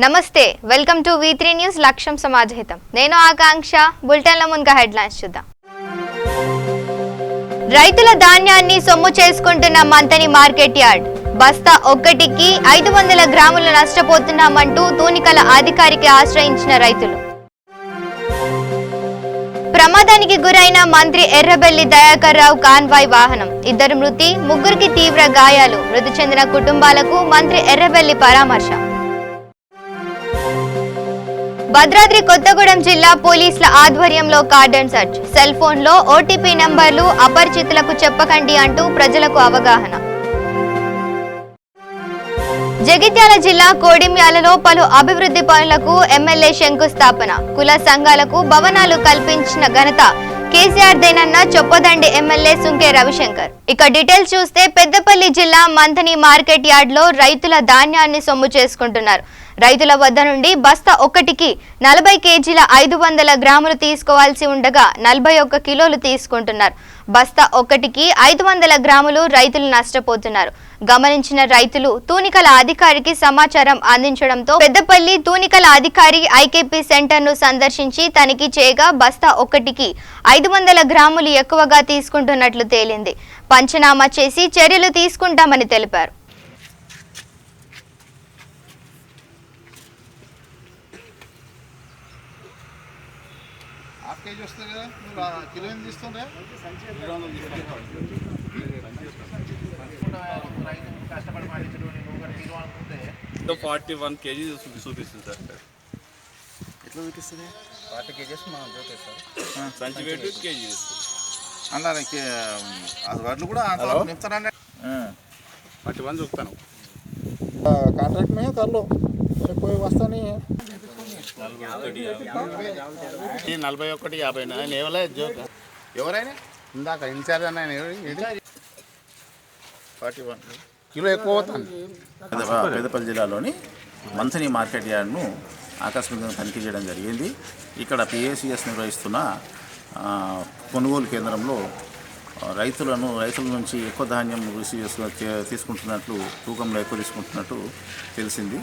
నమస్తే welcome to V3 news లక్ష్యం సమాజహితం నేను ఆకాంక్ష బులెటిన్ల ముందుగా హెడ్లైన్స్ చూద్దాం రైతుల ధాన్యాన్ని సొమ్ము చేసుకుంటున్న మంతని మార్కెట్ యార్డ్ బస్తా ఒక్కటికి 500 గ్రాములు నష్టపోతున్నామంటూ తూనికల అధికారికి ఆశ్రయించిన రైతులు ప్రమాదానికి గురైన మంత్రి ఎర్రబెల్లి దయాకర్ రావు కాన్వాయ్ వాహనం 2 మృతి 3కి తీవ్ర గాయాలు మృతి చెందిన కుటుంబాలకు మంత్రి ఎర్రబెల్లి పరామర్శ భద్రాద్రి కొత్తగూడెం జిల్లా పోలీసుల ఆధ్వర్యంలో కార్డన్ సర్చ్ సెల్ ఫోన్లో ఓటీపీ నంబర్లు అపరిచితులకు చెప్పకండి అంటూ ప్రజలకు అవగాహన జగిత్యాల జిల్లా కోడిమ్యాలలో పలు అభివృద్ధి పనులకు ఎమ్మెల్యే శంకుస్థాపన కుల సంఘాలకు భవనాలు కల్పించిన ఘనత కేసీఆర్ దేనన్న చొప్పదండి ఎమ్మెల్యే సుంకే రవిశంకర్ ఇక డీటెయిల్స్ చూస్తే పెద్దపల్లి జిల్లా మంథని మార్కెట్ యార్డ్ లో రైతుల ధాన్యాన్ని సొమ్ము చేసుకుంటున్నారు రైతుల వద్ద నుండి బస్తా ఒక్కటికి 40 కేజీల 500 గ్రాములు తీసుకోవాల్సి ఉండగా 41 కిలోలు తీసుకుంటున్నారు బస్తా ఒక్కటికి 500 గ్రాములు రైతులు నష్టపోతున్నారు గమనించిన రైతులు తూనికల అధికారికి సమాచారం అందించడంతో పెద్దపల్లి తూనికల అధికారి ఐకేపీ సెంటర్ ను సందర్శించి తనిఖీ చేయగా బస్తా ఒక్కటికి 500 గ్రాములు ఎక్కువగా తీసుకుంటున్నట్లు తేలింది పంచనామా చేసి చర్యలు తీసుకుంటామని తెలిపారు కేజీ వస్తుంది కదా కిలో ఏం తీస్తుండే కష్టపడి పండించడం 41 కేజీ చూపిస్తుంది సార్ ఎట్లా చూపిస్తుంది 40 కేజీస్ మనం చూపిస్తాం సంచి వెయిట్ కేజీ అలా అది వాటిని కూడా నింపుతానండి 41 చూపుతాను కాంట్రాక్ట్ మీద కర్లో పోయి వస్తాని 41.50 ఎవరైనా ఇందాక ఇన్ఛార్జ్ అన్న 41 కిలో ఎక్కువ అవుతుంది పెద్దపల్లి జిల్లాలోని మంథని మార్కెట్ యార్డ్ను ఆకస్మికంగా తనిఖీ చేయడం జరిగింది ఇక్కడ PACS నిర్వహిస్తున్న కొనుగోలు కేంద్రంలో రైతుల నుంచి ఎక్కువ ధాన్యం తీసుకుంటున్నట్లు తూకంలో ఎక్కువ తీసుకుంటున్నట్టు తెలిసింది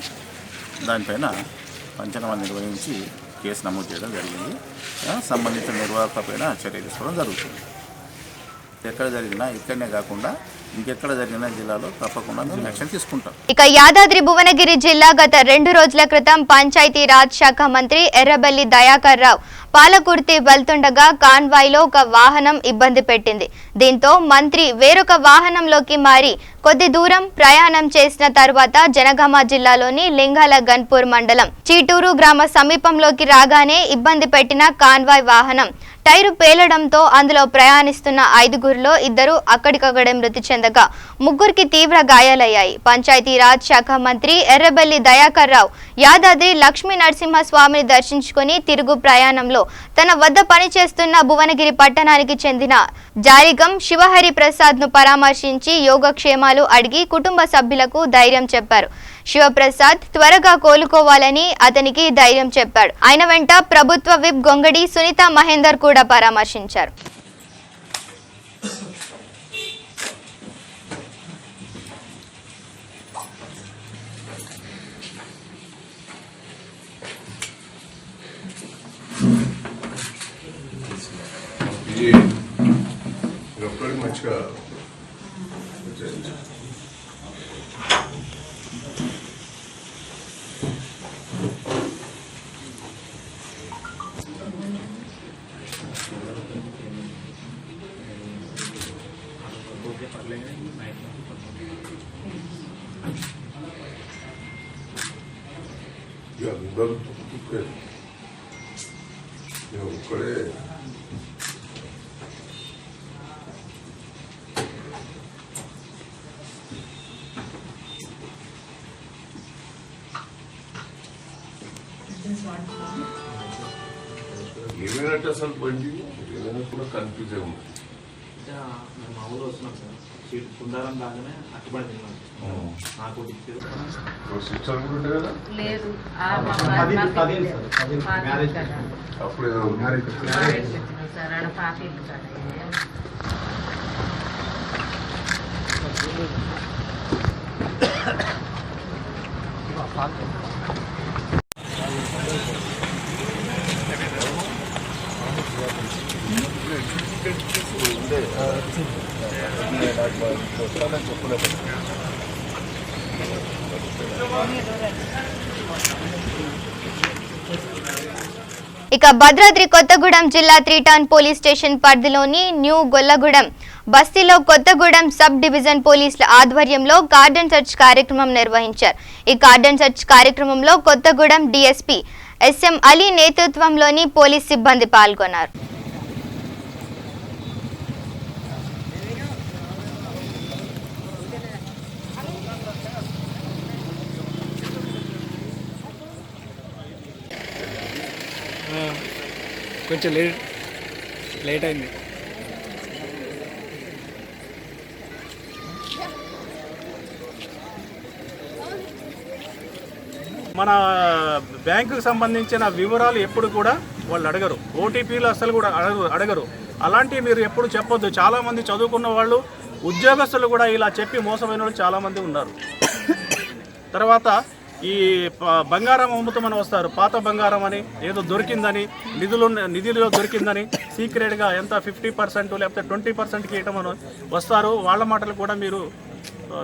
దానిపైన పంచనామా నిర్వహించి కేసు నమోదు చేయడం జరిగింది సంబంధిత నిర్వాహకులపైన చర్య తీసుకోవడం జరుగుతుంది ఎక్కడ జరిగినా ఇక్కడనే కాకుండా ఇంకెక్కడ జరిగిన జిల్లాలో తప్పకుండా యాక్షన్ తీసుకుంటాం ఇక యాదాద్రి భువనగిరి జిల్లా గత 2 రోజుల క్రితం పంచాయతీ రాజ్ శాఖ మంత్రి ఎర్రబెల్లి దయాకర్ రావు పాలకుర్తి వెళ్తుండగా కాన్వాయ్లో ఒక వాహనం ఇబ్బంది పెట్టింది దీంతో మంత్రి వేరొక వాహనంలోకి మారి కొద్ది దూరం ప్రయాణం చేసిన తర్వాత జనగామ జిల్లాలోని లింగాల గన్పూర్ మండలం చీటూరు గ్రామ సమీపంలోకి రాగానే ఇబ్బంది పెట్టిన కాన్వాయ్ వాహనం టైరు పేలడంతో అందులో ప్రయాణిస్తున్న 5గురిలో 2 అక్కడికక్కడే మృతి చెందగా 3కి తీవ్ర గాయాలయ్యాయి పంచాయతీ రాజ్ శాఖ మంత్రి ఎర్రబెల్లి దయాకర్ రావు యాదాద్రి లక్ష్మీ నరసింహస్వామిని దర్శించుకుని తిరుగు ప్రయాణంలో తన వద్ద పనిచేస్తున్న భువనగిరి పట్టణానికి చెందిన జారిగం శివహరి ప్రసాద్ ను పరామర్శించి యోగక్షేమాలు అడిగి కుటుంబ సభ్యులకు ధైర్యం చెప్పారు శివప్రసాద్ త్వరగా కోలుకోవాలని అతనికి ధైర్యం చెప్పాడు ఆయన వెంట ప్రభుత్వ విప్ గొంగడి సునీత మహేందర్ కూడా పరామర్శించారు మంచిగా అందరూ ఒక్కడే ఏమైనట్టు అసలు బండి ఏమైనా కూడా కన్ఫ్యూజ్ అయి ఉంది మా ఊరు వస్తున్నాం సార్ సీట్ కుందారం రాగానే అట్టుబడి తిన్నాను నాకు సిస్టర్ కూడా ఉండే కదా లేదు అప్పుడు సార్ ఆడ పాప ఇక భద్రాద్రి కొత్తగూడెం జిల్లా 3 టౌన్ పోలీస్ స్టేషన్ పరిధిలోని న్యూ గొల్లగూడెం బస్తీలో కొత్తగూడెం సబ్ డివిజన్ పోలీసుల ఆధ్వర్యంలో కార్డన్ సెర్చ్ కార్యక్రమం నిర్వహించారు. ఈ కార్డన్ సెర్చ్ కార్యక్రమంలో కొత్తగూడెం డీఎస్పీ ఎస్ఎం అలీ నేతృత్వంలోని పోలీస్ సిబ్బంది పాల్గొన్నారు. కొంచెం లేట్ అయింది. మన బ్యాంకుకు సంబంధించిన వివరాలు ఎప్పుడు కూడా వాళ్ళు అడగరు, ఓటీపీలు అసలు కూడా అడగరు. అలాంటివి మీరు ఎప్పుడు చెప్పొద్దు. చాలామంది చదువుకున్న వాళ్ళు, ఉద్యోగస్తులు కూడా ఇలా చెప్పి మోసమైన వాళ్ళు చాలామంది ఉన్నారు. తర్వాత ఈ బంగారం అమ్ముతామని వస్తారు, పాత బంగారం అని, ఏదో దొరికిందని, నిధులు దొరికిందని సీక్రెట్గా ఎంత 50% లేకపోతే 20%కి ఇవ్వమని వస్తారు. వాళ్ళ మాటలు కూడా మీరు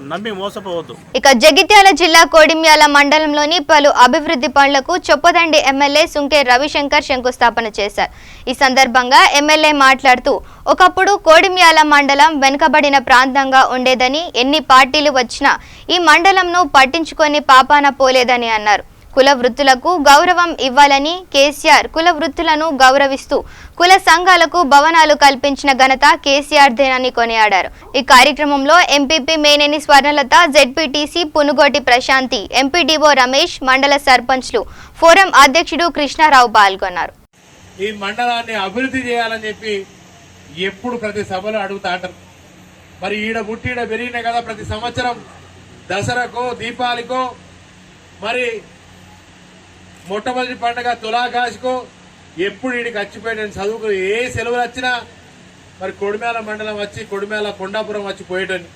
నమ్మి మోసపోవద్దు. ఇక జగిత్యాల జిల్లా కోడిమ్యాల మండలంలోని పలు అభివృద్ధి పనులకు చొప్పదండి ఎమ్మెల్యే సుంకే రవిశంకర్ శంకుస్థాపన చేశారు. ఈ సందర్భంగా ఎమ్మెల్యే మాట్లాడుతూ, ఒకప్పుడు కోడిమ్యాల మండలం వెనుకబడిన ప్రాంతంగా ఉండేదని, ఎన్ని పార్టీలు వచ్చినా ఈ మండలంను పట్టించుకొని పాపాన పోలేదని అన్నారు. కుల వృత్తులకు గౌరవం ఇవ్వాలని కేసీఆర్ కుల వృత్తులను గౌరవిస్తూ కుల సంఘాలకు భవనాలు కల్పించిన ఘనత కేసీఆర్ దేనని కొనియాడారు. ఈ కార్యక్రమంలో MPP Meneni Swarnalatha, ZPTC Punugoti Prashanti, MPDO Ramesh, మండల సర్పంచ్లు, ఫోరం అధ్యక్షుడు కృష్ణారావు పాల్గొన్నారు. ఈ మండలాన్ని అభివృద్ధి చేయాలని చెప్పి ఎప్పుడు ప్రతి సభలో అడుగుతా అంటారు. మరి ఈడ ముట్టిడ పెరిగినాయి కదా, ప్రతి సంవత్సరం దసరాకో దీపావళికో మరి మొట్టమొదటి పండుగ తులాకాశకో ఎప్పుడు ఈడికి వచ్చిపోయాడు. చదువుకు ఏ సెలవులు వచ్చినా మరి కొడిమేల మండలం వచ్చి, కొడిమేల కొండాపురం వచ్చి పోయేటని.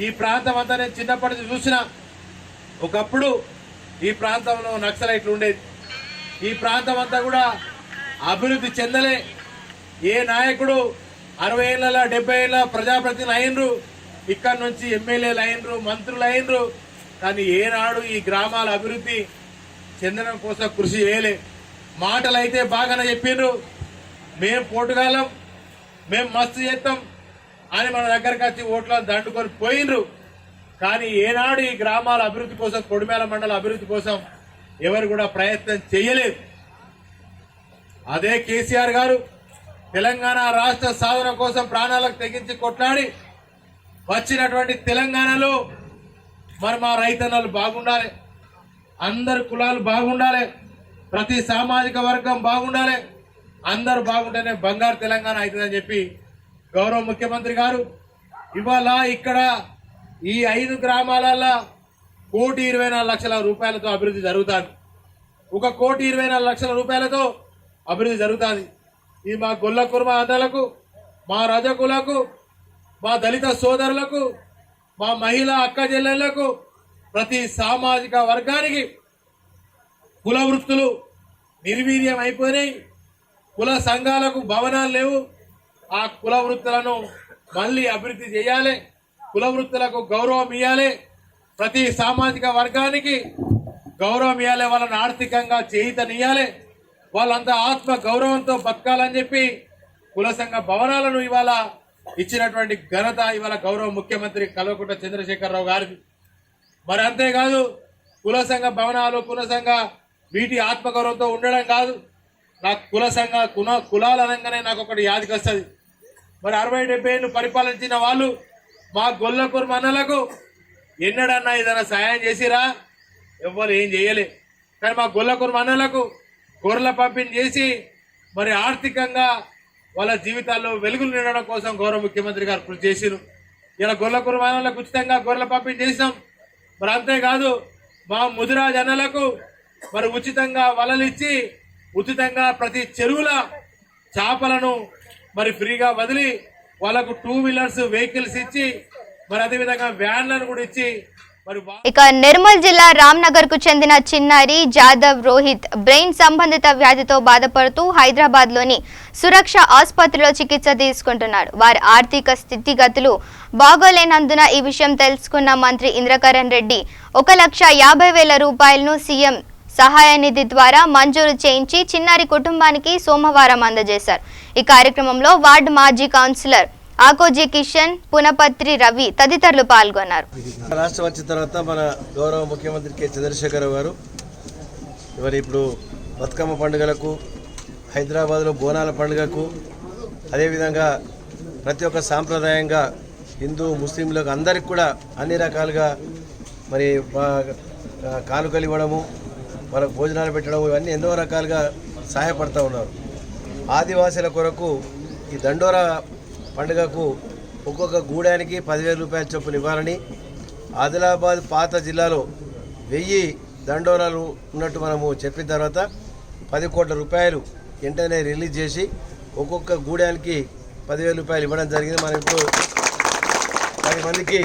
ఈ ప్రాంతం అంతా నేను చిన్నప్పటి నుంచి చూసినా. ఒకప్పుడు ఈ ప్రాంతంలో నక్సలైట్లు ఉండేది. ఈ ప్రాంతం అంతా కూడా అభివృద్ధి చెందలే. ఏ నాయకుడు 60 ఏళ్ళ 70 ఏళ్ళ ప్రజాప్రతినిధులు అయినరు, ఇక్కడి నుంచి ఎమ్మెల్యేలు అయినరు, మంత్రులు అయినరు, కానీ ఏనాడు ఈ గ్రామాల అభివృద్ధి చెందడం కోసం కృషి చేయలే. మాటలు అయితే బాగానే చెప్పిండ్రు, మేం పోటుగాలం, మేం మస్తు చేస్తాం అని మన దగ్గరకు వచ్చి ఓట్లను దండుకొని పోయినరు. కానీ ఏనాడు ఈ గ్రామాల అభివృద్ధి కోసం, కొడిమేల మండల అభివృద్ధి కోసం ఎవరు కూడా ప్రయత్నం చేయలేదు. అదే కేసీఆర్ గారు తెలంగాణ రాష్ట్ర సాధన కోసం ప్రాణాలకు తెగించి కొట్లాడి వచ్చినటువంటి తెలంగాణలో మరి మా రైతన్నలు బాగుండాలి, అందరు కులాలు బాగుండాలి, ప్రతి సామాజిక వర్గం బాగుండాలి, అందరూ బాగుంటేనే బంగారు తెలంగాణ అవుతుందని చెప్పి గౌరవ ముఖ్యమంత్రి గారు ఇవాళ ఇక్కడ ఈ 5 గ్రామాలలో 1,24,00,000 రూపాయలతో అభివృద్ధి జరుగుతుంది. 1,24,00,000 రూపాయలతో అభివృద్ధి జరుగుతుంది. ఇది మా గొల్ల కుర్మ అన్నలకు, మా రజకులకు, మా దళిత సోదరులకు, మా మహిళా అక్క చెల్లెళ్లకు, ప్రతి సామాజిక వర్గానికి కుల వృత్తులు నిర్వీర్యం అయిపోయినాయి. కుల సంఘాలకు భవనాలు లేవు. ఆ కుల వృత్తులను మళ్ళీ అభివృద్ధి చేయాలి, కుల వృత్తులకు గౌరవం ఇవ్వాలి, ప్రతి సామాజిక వర్గానికి గౌరవం ఇవ్వాలి, వాళ్ళని ఆర్థికంగా చేయితనియాలి, వాళ్ళంతా ఆత్మ గౌరవంతో బతకాలని చెప్పి కుల సంఘ భవనాలను ఇవాళ ఇచ్చినటువంటి ఘనత ఇవాళ గౌరవ ముఖ్యమంత్రి కల్వకుంట్ల చంద్రశేఖరరావు గారిది. మరి అంతేకాదు, కుల సంఘ భవనాలు, కుల సంఘ వీటి ఆత్మగౌరవంతో ఉండడం కాదు, నాకు కుల సంఘ కులాలు అనగానే నాకు ఒకటి యాదికి వస్తుంది. మరి 60-70 ఏళ్ళు పరిపాలించిన వాళ్ళు మా గొల్ల కుర్మ అన్నలకు ఎన్నడన్నా ఏదైనా సాయం చేసిరా? ఎవ్వరు ఏం చేయలే. కానీ మా గొల్ల కుర్మ అన్నలకు గొర్రెల పంపిణీ చేసి మరి ఆర్థికంగా వాళ్ళ జీవితాల్లో వెలుగులు నిండడం కోసం గౌరవ ముఖ్యమంత్రి గారు కృషి చేసిరు. ఇలా గొల్ల కుర్మ అన్నలకు ఉచితంగా గొర్రెల పంపిణీ చేసినాం. మరి అంతేకాదు, మా ముదిరాజ్ అన్నలకు మరి ఉచితంగా వలలు ఇచ్చి, ఉచితంగా ప్రతి చెరువుల చేపలను మరి ఫ్రీగా వదిలి వాళ్ళకు 2 వీలర్స్ వెహికల్స్ ఇచ్చి, మరి అదేవిధంగా వ్యాన్లను కూడా ఇచ్చి మరి ఇక నిర్మల్ జిల్లా రామ్నగర్ కు చెందిన చిన్నారి జాదవ్ రోహిత్ బ్రెయిన్ సంబంధిత వ్యాధితో బాధపడుతూ హైదరాబాద్ లోని సురక్ష ఆసుపత్రిలో చికిత్స తీసుకుంటున్నాడు. వారి ఆర్థిక స్థితిగతులు బాగోలేనందున ఈ విషయం తెలుసుకున్న మంత్రి ఇంద్రకరణ్ రెడ్డి 1,50,000 రూపాయలను సీఎం సహాయ నిధి ద్వారా మంజూరు చేయించి చిన్నారి కుటుంబానికి సోమవారం అందజేశారు. ఈ కార్యక్రమంలో వార్డు మాజీ కౌన్సిలర్ ఆకోజీ కిషన్, పునపత్రి రవి తదితరులు పాల్గొన్నారు. రాష్ట్రం వచ్చిన తర్వాత మన గౌరవ ముఖ్యమంత్రి కె చంద్రశేఖర్ గారు ఇప్పుడు బతుకమ్మ పండుగలకు, హైదరాబాద్లో బోనాల పండుగకు, అదేవిధంగా ప్రతి ఒక్క సాంప్రదాయంగా హిందూ ముస్లింలకు అందరికి కూడా అన్ని రకాలుగా మరి కానుకలు ఇవ్వడము, వాళ్ళకు భోజనాలు పెట్టడం, ఇవన్నీ ఎన్నో రకాలుగా సహాయపడుతూ ఉన్నారు. ఆదివాసీల కొరకు ఈ దండోరా పండుగకు ఒక్కొక్క గూడానికి 10,000 రూపాయల చొప్పున ఇవ్వాలని, ఆదిలాబాద్ పాత జిల్లాలో 1000 దండోరాలు ఉన్నట్టు మనము చెప్పిన తర్వాత 10 కోట్ల రూపాయలు వెంటనే రిలీజ్ చేసి ఒక్కొక్క గూడానికి 10,000 రూపాయలు ఇవ్వడం జరిగింది. మనం ఇప్పుడు 10 మందికి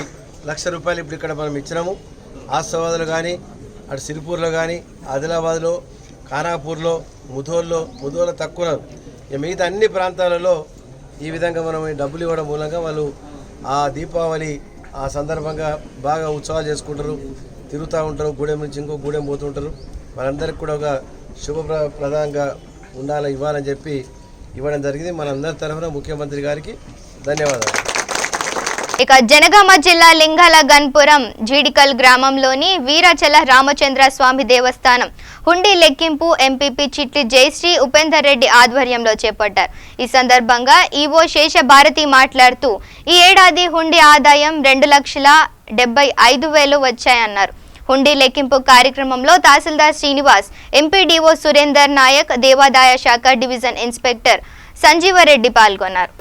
1,00,000 రూపాయలు ఇప్పుడు ఇక్కడ మనం ఇచ్చినాము. ఆసిఫాబాద్లో కానీ, అటు సిరిపూర్లో కానీ, ఆదిలాబాద్లో, ఖానాపూర్లో, ముధోల్లో తక్కువ, మిగతా అన్ని ప్రాంతాలలో ఈ విధంగా మనం డబ్బులు ఇవ్వడం మూలంగా వాళ్ళు ఆ దీపావళి ఆ సందర్భంగా బాగా ఉత్సవాలు చేసుకుంటారు, తిరుగుతూ ఉంటారు, గూడెం నుంచి ఇంకో గూడెం పోతుంటారు. వాళ్ళందరికీ కూడా ఒక శుభప్రదంగా ఉండాలని ఇవ్వాలని చెప్పి ఇవ్వడం జరిగింది. మనందరి తరఫున ముఖ్యమంత్రి గారికి ధన్యవాదాలు. ఇక జనగామ జిల్లా లింగాల గన్పురం జీడికల్ గ్రామంలోని వీరాచల రామచంద్ర స్వామి దేవస్థానం హుండీ లెక్కింపు ఎంపీపీ చిట్లి జయశ్రీ ఉపేందర్ రెడ్డి ఆధ్వర్యంలో చేపట్టారు. ఈ సందర్భంగా ఈవో శేషభారతి మాట్లాడుతూ ఈ ఏడాది హుండీ ఆదాయం 2,75,000 వచ్చాయన్నారు. హుండీ లెక్కింపు కార్యక్రమంలో తహసీల్దార్ శ్రీనివాస్, ఎంపీడీఓ సురేందర్ నాయక్, దేవాదాయ శాఖ డివిజన్ ఇన్స్పెక్టర్ సంజీవరెడ్డి పాల్గొన్నారు.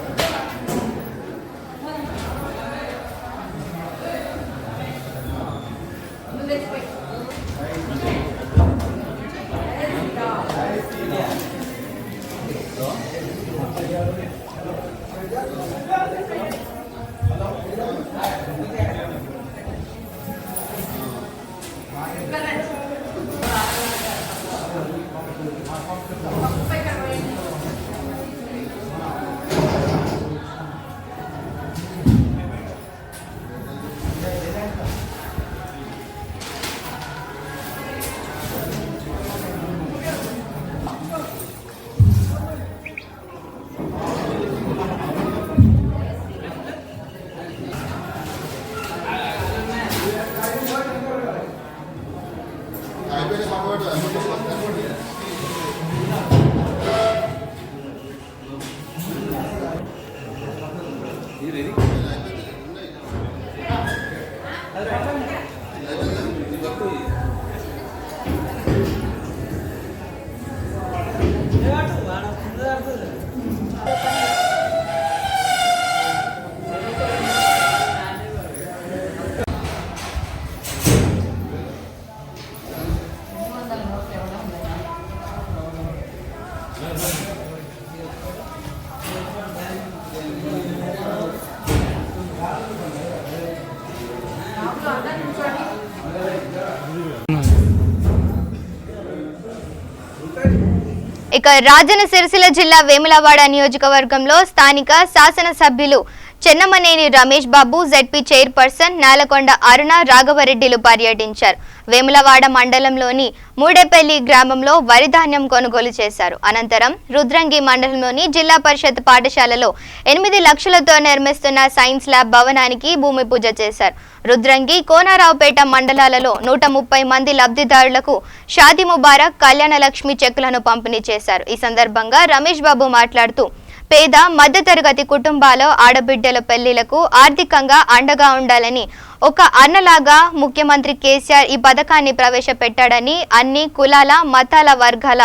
ఇక రాజన్న సిరిసిల్ల జిల్లా వేములవాడ నియోజకవర్గంలో స్థానిక శాసనసభ్యులు చెన్నమనేని రమేష్ బాబు, జెడ్పీ చైర్పర్సన్ నేలకొండ అరుణ రాఘవరెడ్డిలు పర్యటించారు. వేములవాడ మండలంలోని మూడేపల్లి గ్రామంలో వరి ధాన్యం కొనుగోలు చేశారు. అనంతరం రుద్రంగి మండలంలోని జిల్లా పరిషత్ పాఠశాలలో 8 లక్షలతో నిర్మిస్తున్న సైన్స్ ల్యాబ్ భవనానికి భూమి పూజ చేశారు. రుద్రంగి, కోనారావుపేట మండలాలలో 130 మంది లబ్ధిదారులకు షాదీ ముబారక్, కళ్యాణ లక్ష్మి చెక్కులను పంపిణీ చేశారు. ఈ సందర్భంగా రమేష్ బాబు మాట్లాడుతూ పేద మధ్యతరగతి కుటుంబాల ఆడబిడ్డల పెళ్లిలకు ఆర్థికంగా అండగా ఉండాలని ఒక అన్నలాగా ముఖ్యమంత్రి కేసీఆర్ ఈ పథకాన్ని ప్రవేశపెట్టాడని, అన్ని కులాల మతాల వర్గాల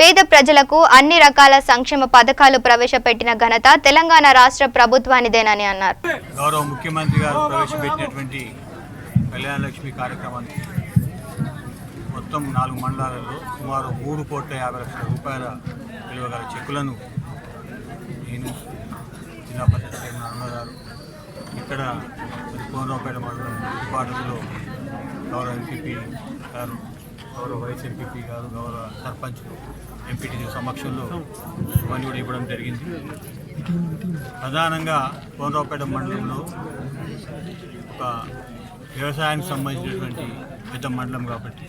పేద ప్రజలకు అన్ని రకాల సంక్షేమ పథకాలు ప్రవేశపెట్టిన ఘనత తెలంగాణ రాష్ట్ర ప్రభుత్వానిదేనని అన్నారు. గౌరవ ముఖ్యమంత్రి గారు ప్రవేశపెట్టినటువంటి కళ్యాణ లక్ష్మి కార్యక్రమానికి మొత్తం 4 మండలాలలో సుమారు 3,50,00,000 రూపాయల విలువ గల చెక్కులను నేను జిల్లా పరిషత్ చైర్మన్ అన్నగారు ఇక్కడ కోనరావుపేట మండలం పాటలో గౌరవ ఎంపీపీ గారు, గౌరవ వైస్ ఎంపీపీ గారు, గౌరవ సర్పంచ్లు, ఎంపీటీ సమక్షంలో ఇవన్నీ కూడా ఇవ్వడం జరిగింది. ప్రధానంగా కోనరావుపేట మండలంలో ఒక వ్యవసాయానికి సంబంధించినటువంటి పెద్ద మండలం కాబట్టి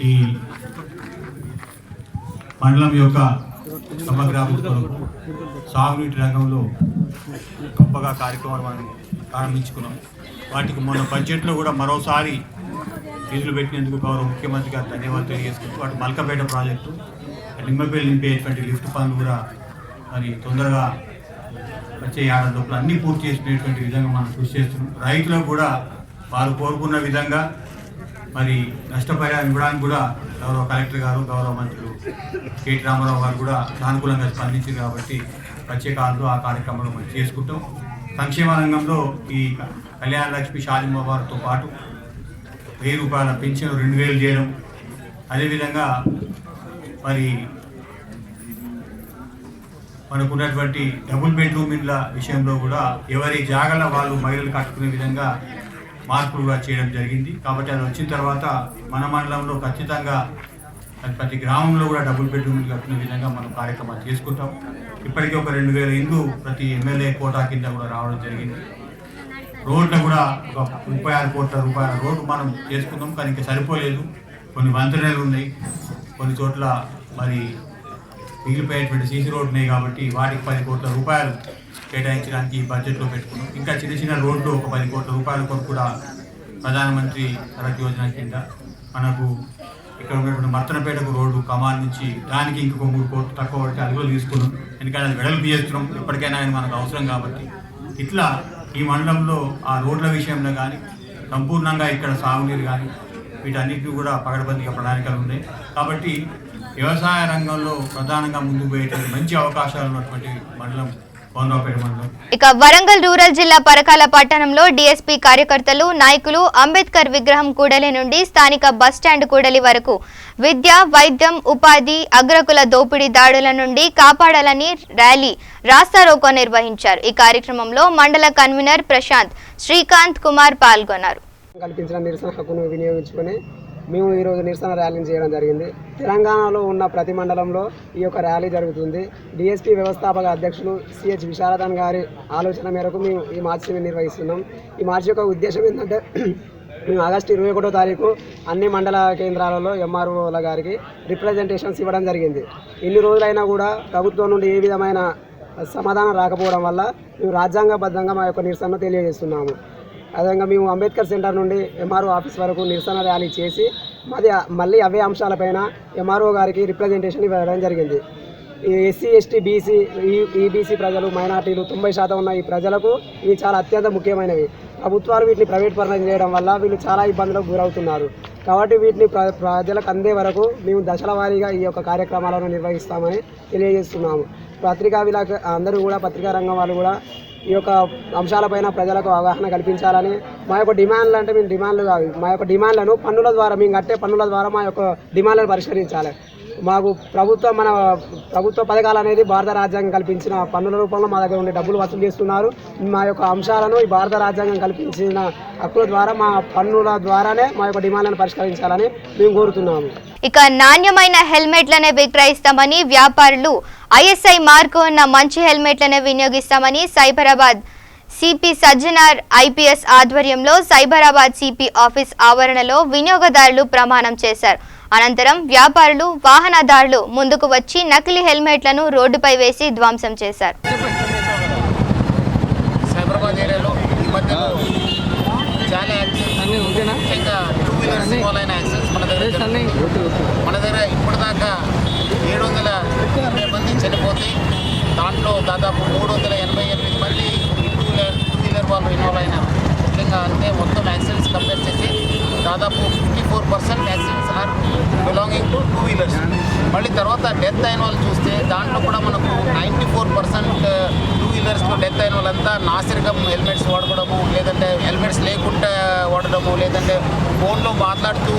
ఈ మండలం యొక్క సమగ్రాభివృద్ధి కొరకు సాగునీటి రంగంలో గొప్పగా కార్యక్రమాలు మనం ప్రారంభించుకున్నాం. వాటికి మొన్న బడ్జెట్లో కూడా మరోసారి నిధులు పెట్టినందుకు గౌరవ ముఖ్యమంత్రి గారు ధన్యవాదాలు తెలియజేసుకుంటూ వాటి మల్కపేట ప్రాజెక్టు, నిమ్మపల్లి నింపేటువంటి లిఫ్ట్ పనులు కూడా మరి తొందరగా వచ్చే ఏడాది లోపల అన్నీ పూర్తి చేసుకునేటువంటి విధంగా మనం కృషి చేస్తున్నాం. రైతులకు కూడా వారు కోరుకున్న విధంగా మరి నష్టపరిహారం ఇవ్వడానికి కూడా గౌరవ కలెక్టర్ గారు, గౌరవ మంత్రులు కేటీ రామారావు గారు కూడా సానుకూలంగా స్పందించారు కాబట్టి వచ్చే కాలంలో ఆ కార్యక్రమాలు మనం చేసుకుంటాం. సంక్షేమ రంగంలో ఈ కళ్యాణ లక్ష్మి షాదింబా వారితో పాటు 1000 రూపాయల పెన్షన్ 2000 చేయడం, అదేవిధంగా మరి మనకున్నటువంటి డబుల్ బెడ్రూమ్ ఇళ్ళ విషయంలో కూడా ఎవరి జాగాల వాళ్ళు మహిళలు కట్టుకునే విధంగా మార్పులు కూడా చేయడం జరిగింది. కాబట్టి అది వచ్చిన తర్వాత మన మండలంలో ఖచ్చితంగా ప్రతి గ్రామంలో కూడా డబుల్ బెడ్రూమ్లు కట్టుకునే విధంగా మనం కార్యక్రమాలు చేసుకుంటాం. ఇప్పటికీ ఒక 2000 ఇళ్ళు ప్రతి ఎమ్మెల్యే కోటా కింద కూడా రావడం జరిగింది. రోడ్లు కూడా ఒక 36 కోట్ల రూపాయల రోడ్డు మనం చేసుకుందాం, కానీ ఇంకా సరిపోలేదు. కొన్ని వంతెనలు ఉన్నాయి, కొన్ని చోట్ల మరి మిగిలిపోయేటువంటి సీసీ రోడ్లు ఉన్నాయి కాబట్టి వాటికి 10 కోట్ల రూపాయలు కేటాయించడానికి ఈ బడ్జెట్లో పెట్టుకున్నాం. ఇంకా చిన్న చిన్న రోడ్లు ఒక 10 కోట్ల రూపాయల కొరకు కూడా ప్రధానమంత్రి సడక్ యోజన కింద మనకు ఇక్కడ ఉన్నటువంటి మర్తనపేటకు రోడ్డు కమాన్ నుంచి దానికి ఇంకొక 3 కోట్లు తక్కువ పడితే అది కూడా తీసుకున్నాం. ఎందుకంటే అది వెడల్పు చేస్తున్నాం, ఎప్పటికైనా ఆయన మనకు అవసరం కాబట్టి. ఇట్లా ఈ మండలంలో ఆ రోడ్ల విషయంలో కానీ సంపూర్ణంగా ఇక్కడ సాగునీరు కానీ వీటన్నిటిని కూడా పకడ్బందీగా ప్రణాళికలు ఉన్నాయి. కాబట్టి వ్యవసాయ రంగంలో ప్రధానంగా ముందుకు పోయేటువంటి మంచి అవకాశాలు ఉన్నటువంటి మండలం కోనరావుపేట మండలం. ఇక వరంగల్ రూరల్ జిల్లా పరకాల పట్టణంలో డీఎస్పీ కార్యకర్తలు, నాయకులు అంబేద్కర్ విగ్రహం కూడలి నుండి స్థానిక బస్టాండ్ కూడలి వరకు విద్య, వైద్యం, ఉపాధి, అగ్రకుల దోపిడీ దాడుల నుండి కాపాడాలని ర్యాలీ, రాస్తారోకో నిర్వహించారు. ఈ కార్యక్రమంలో మండల కన్వీనర్ ప్రశాంత్, శ్రీకాంత్ కుమార్ పాల్గొన్నారు. కల్పించిన నిరసన హక్కును వినియోగించుకొని మేము ఈరోజు నిరసన ర్యాలీని చేయడం జరిగింది. తెలంగాణలో ఉన్న ప్రతి మండలంలో ఈ యొక్క ర్యాలీ జరుగుతుంది. డిఎస్పీ వ్యవస్థాపక అధ్యక్షులు సిహెచ్ విశారదన్ గారి ఆలోచన మేరకు మేము ఈ మార్చిని నిర్వహిస్తున్నాం. ఈ మార్చి యొక్క ఉద్దేశం ఏంటంటే మేము ఆగస్టు 21వ తారీఖు అన్ని మండల కేంద్రాలలో ఎంఆర్ఓల గారికి రిప్రజెంటేషన్స్ ఇవ్వడం జరిగింది. ఇన్ని రోజులైనా కూడా ప్రభుత్వం నుండి ఏ విధమైన సమాధానం రాకపోవడం వల్ల మేము రాజ్యాంగబద్ధంగా మా యొక్క నిరసనను తెలియజేస్తున్నాము. అదేవిధంగా మేము అంబేద్కర్ సెంటర్ నుండి ఎంఆర్ఓ ఆఫీస్ వరకు నిరసన ర్యాలీ చేసి మళ్ళీ అవే అంశాలపైన ఎంఆర్ఓ గారికి రిప్రజెంటేషన్ ఇవ్వడం జరిగింది. ఈ ఎస్సీ, ఎస్టీ, బీసీ, ఈబీసీ ప్రజలు, మైనార్టీలు 90% ఉన్న ఈ ప్రజలకు ఇవి చాలా అత్యంత ముఖ్యమైనవి. ప్రభుత్వాలు వీటిని ప్రైవేట్ పరం చేయడం వల్ల వీళ్ళు చాలా ఇబ్బందులకు గురవుతున్నారు. కాబట్టి వీటిని ప్రజలకు అందే వరకు మేము దశల వారీగా ఈ యొక్క కార్యక్రమాలను నిర్వహిస్తామని తెలియజేస్తున్నాము. పత్రికా అందరూ కూడా, పత్రికా రంగం వాళ్ళు కూడా ఈ యొక్క అంశాలపైన ప్రజలకు అవగాహన కల్పించాలని, మా యొక్క డిమాండ్లు అంటే మేము డిమాండ్లు కాదు, మా యొక్క డిమాండ్లను పన్నుల ద్వారా, మేము కట్టే పన్నుల ద్వారా మా యొక్క డిమాండ్లను పరిష్కరించాలి. మాకు మన ప్రభుత్వ పథకాలు అనేది భారత రాజ్యాంగం కల్పించిన పన్నుల రూపంలో మా దగ్గర ఉండే డబ్బులు వసూలు చేస్తున్నారు. మా యొక్క అంశాలను ఈ భారత రాజ్యాంగం కల్పించిన హక్కుల ద్వారా, మా పన్నుల ద్వారానే మా యొక్క డిమాండ్లను పరిష్కరించాలని మేము కోరుతున్నాము. ఇక నాణ్యమైన హెల్మెట్లనే విక్రయిస్తామని వ్యాపారులు ఐఎస్ఐ మార్కు ఉన్న మంచి హెల్మెట్లనే వినియోగిస్తామని సైబరాబాద్ సిపి సజ్జనార్ ఐపీఎస్ ఆధ్వర్యంలో సైబరాబాద్ సిపి ఆఫీస్ ఆవరణలో వినియోగదారులు ప్రమాణం చేశారు. అనంతరం వ్యాపారులు, వాహనదారులు ముందుకు వచ్చి నకిలీ హెల్మెట్లను రోడ్డుపై వేసి ధ్వంసం చేశారు. సైబరాబాద్ ఏరియాలో ఈ మధ్యలో చాలా ముఖ్యంగా 2 వీలర్స్ పోలైన యాక్సిడెంట్స్ మన దగ్గర ఇప్పటిదాకా 720 మంది చనిపోతే దాంట్లో దాదాపు 388 మంది టూ వీలర్ వాళ్ళు ఇన్వాల్వ్ అయినారు. ముఖ్యంగా అంటే మొత్తం యాక్సిడెంట్స్ కంపేర్ చేసి దాదాపు 54% accidents are belonging to 2 wheelers. మళ్ళీ తర్వాత డెత్ అయిన వాళ్ళు చూస్తే దాంట్లో కూడా మనకు 94% 2 వీలర్స్లో డెత్ అయిన వాళ్ళంతా నాసిరకం హెల్మెట్స్ వాడుకోవడము, లేదంటే హెల్మెట్స్ లేకుండా వాడడము, లేదంటే ఫోన్లో మాట్లాడుతూ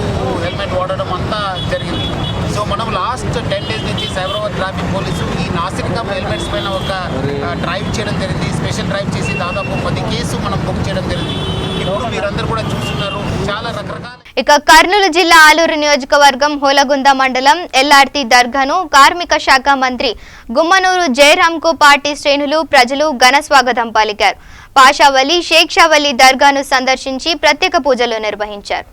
హెల్మెట్ వాడడం అంతా జరిగింది. సో మనం లాస్ట్ 10 days నుంచి సైబరాబాద్ ట్రాఫిక్ పోలీసు ఈ నాసిరకం హెల్మెట్స్ పైన ఒక డ్రైవ్ చేయడం జరిగింది. స్పెషల్ డ్రైవ్ చేసి దాదాపు 10 కేసు మనం బుక్ చేయడం జరిగింది. ఇప్పుడు మీరందరూ కూడా చూస్తున్నారు చాలా రకరకాల. ఇక కర్నూలు జిల్లా ఆలూరు నియోజకవర్గం హోలగుంద మండలం ఎల్ఆర్తి దర్గాను కార్మిక శాఖ మంత్రి గుమ్మనూరు జయరాంకు పార్టీ శ్రేణులు ప్రజలు ఘన స్వాగతం పలికారు. పాషావలి షేక్ షావలి దర్గాను సందర్శించి ప్రత్యేక పూజలు నిర్వహించారు.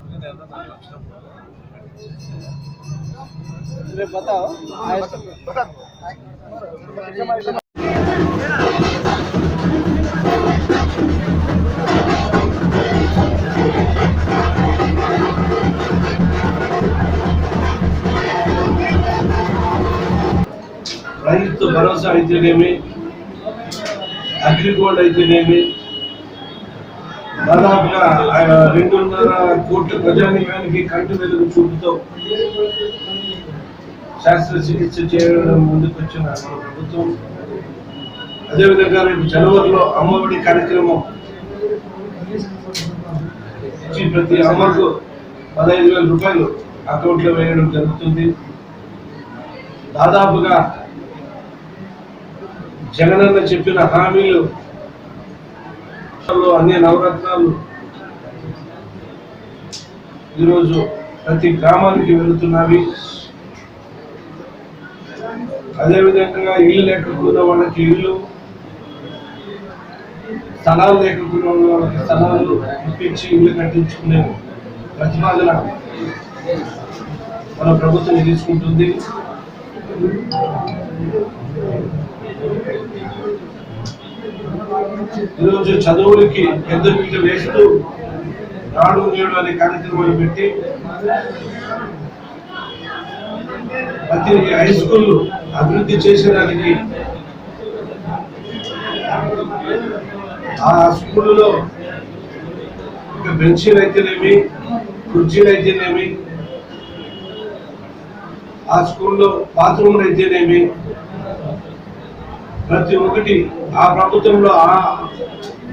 రైతు భరోసా అయితేనేమి, అగ్రిగోల్డ్ అయితేనేమి, దాదాపుగా 2.5 కోట్ల ప్రజానీకానికి కంటి వెలుగు చూపుతో శస్త్రచికిత్స చేయడం ముందుకు వచ్చిన మన ప్రభుత్వం. అదేవిధంగా రేపు జనవరిలో అమ్మఒడి కార్యక్రమం ప్రతి అమ్మకు 15,000 రూపాయలు అకౌంట్లో వేయడం జరుగుతుంది. దాదాపుగా జగనన్న చెప్పిన హామీలు అన్ని నవరత్నాలు ఈరోజు ప్రతి గ్రామానికి వెళుతున్నవి. అదేవిధంగా ఇల్లు లేకపోయిన వాళ్ళకి ఇల్లు, స్థలాలు లేకపోయిన వాళ్ళకి స్థలాలు ఇప్పించి ఇల్లు కట్టించుకునే ప్రతిపాదన మన ప్రభుత్వం తీసుకుంటుంది. ఈరోజు చదువులకి పెద్దపీట వేస్తూ నాడు నేడు అనే కార్యక్రమాలు పెట్టి ప్రతి హై స్కూల్ అభివృద్ధి చేసేదానికి ఆ స్కూల్లో బెంచీలు అయితేనేమి, కుర్చీలు అయితేనేమి, ఆ స్కూల్లో బాత్రూమ్లు అయితేనేమి, ప్రతి ఒక్కటి ఆ ప్రభుత్వంలో ఆ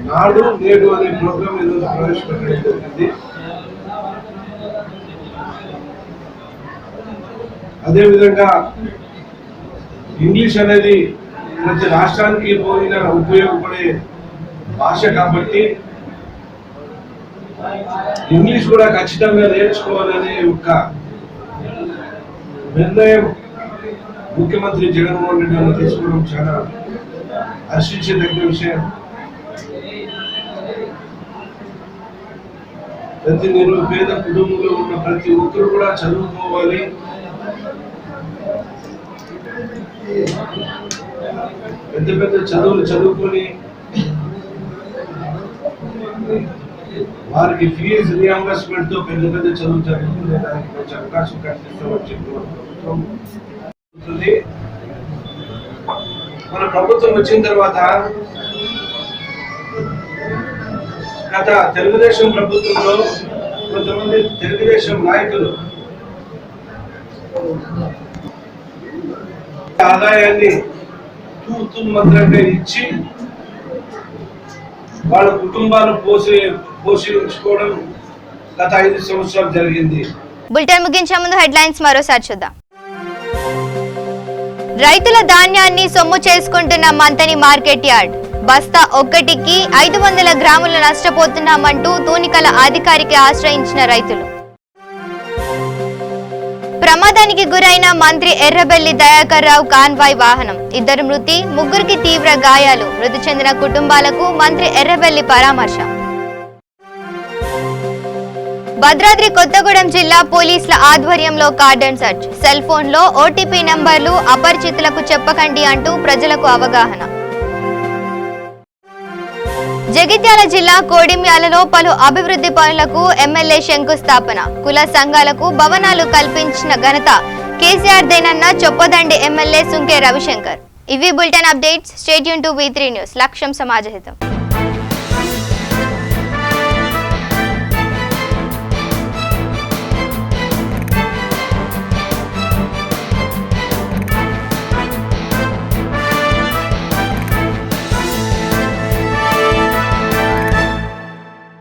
నాడు నేడు అనే ప్రోగ్రాం ఈరోజు ప్రవేశపెట్టడం జరిగింది. అదేవిధంగా ఇంగ్లీష్ అనేది ప్రతి రాష్ట్రానికి పోయిన ఉపయోగపడే భాష కాబట్టి ఇంగ్లీష్ కూడా ఖచ్చితంగా నేర్చుకోవాలనే ఒక నిర్ణయం ముఖ్యమంత్రి జగన్మోహన్ రెడ్డి గారు తీసుకోవడం చాలా హర్షించదగ్గ విషయం. ప్రతి నిరుపేద కుటుంబంలో ఉన్న ప్రతి ఒక్కరు కూడా చదువుకోవాలి, పెద్ద పెద్ద చదువులు చదువుకొని వారికి ఫీజు రియంబర్స్మెంట్ తో పెద్ద పెద్ద చదువులు చదువుకునే దానికి మంచి అవకాశం కల్పిస్తామని చెప్పి మన ప్రభుత్వం వచ్చిన తర్వాత గత తెలుగుదేశం ప్రభుత్వంలో కొంతమంది తెలుగుదేశం నాయకులు ఆదాయాన్ని తూతు మంత్రంగా ఇచ్చి వాళ్ళ కుటుంబాలు పోషించుకోవడం గత 5 సంవత్సరాలు జరిగింది. బులెటిన్ ముగించే ముందు హెడ్లైన్స్ మరోసారి చూద్దాం. రైతుల ధాన్యాన్ని సొమ్ము చేసుకుంటున్న మంతని మార్కెట్ యార్డ్. బస్తా ఒక్కటికి 500 గ్రాములు నష్టపోతున్నామంటూ తూనికల అధికారికి ఆశ్రయించిన రైతులు. ప్రమాదానికి గురైన మంత్రి ఎర్రబెల్లి దయాకర్ రావు కాన్వాయ్ వాహనం. 2 మృతి, 3కి తీవ్ర గాయాలు. మృతి చెందిన కుటుంబాలకు మంత్రి ఎర్రబెల్లి పరామర్శ. భద్రాద్రి కొత్తగూడెం జిల్లా పోలీసుల ఆధ్వర్యంలో కార్డన్ సెర్చ్. సెల్ ఫోన్లో ఓటీపీ నంబర్లు అపరిచితులకు చెప్పకండి అంటూ ప్రజలకు అవగాహన. జగిత్యాల జిల్లా కోడిమ్యాలలో పలు అభివృద్ధి పనులకు ఎమ్మెల్యే శంకుస్థాపన. కుల సంఘాలకు భవనాలు కల్పించిన ఘనత కేసీఆర్ దేనన్న చొప్పదండి ఎమ్మెల్యే సుంకే రవిశంకర్. ఇవి bulletin updates. Stay tune to V3 news. లక్ష్యం సమాజహితం.